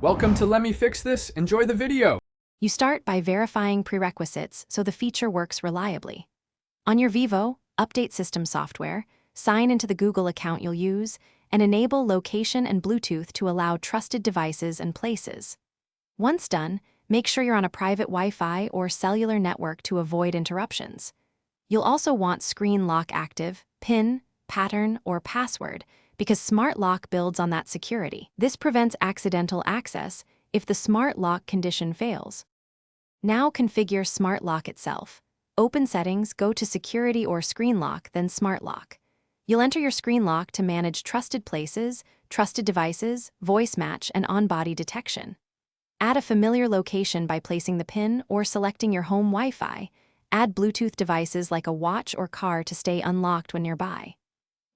Welcome to Let Me Fix This. Enjoy the video. You start by verifying prerequisites so the feature works reliably. On your Vivo, update system software, sign into the Google account you'll use, and enable location and Bluetooth to allow trusted devices and places. Once done, make sure you're on a private Wi-Fi or cellular network to avoid interruptions. You'll also want screen lock active, PIN, pattern, or password, because Smart Lock builds on that security. This prevents accidental access if the Smart Lock condition fails. Now configure Smart Lock itself. Open Settings, go to Security or Screen Lock, then Smart Lock. You'll enter your screen lock to manage trusted places, trusted devices, voice match, and on-body detection. Add a familiar location by placing the PIN or selecting your home Wi-Fi. Add Bluetooth devices like a watch or car to stay unlocked when nearby.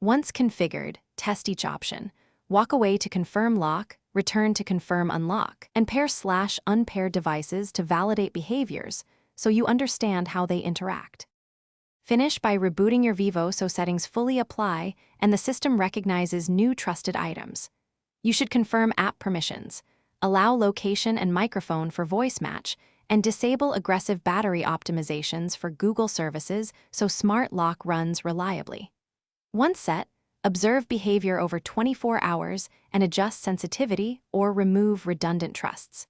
Once configured, test each option. Walk away to confirm lock, return to confirm unlock, and pair/unpair devices to validate behaviors so you understand how they interact. Finish by rebooting your Vivo so settings fully apply and the system recognizes new trusted items. You should confirm app permissions, allow location and microphone for voice match, and disable aggressive battery optimizations for Google services so Smart Lock runs reliably. Once set, observe behavior over 24 hours and adjust sensitivity or remove redundant trusts.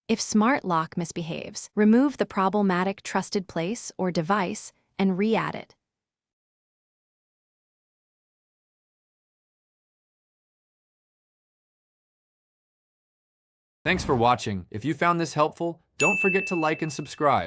If Smart Lock misbehaves, remove the problematic trusted place or device and re-add it. Thanks for watching. If you found this helpful, don't forget to like and subscribe.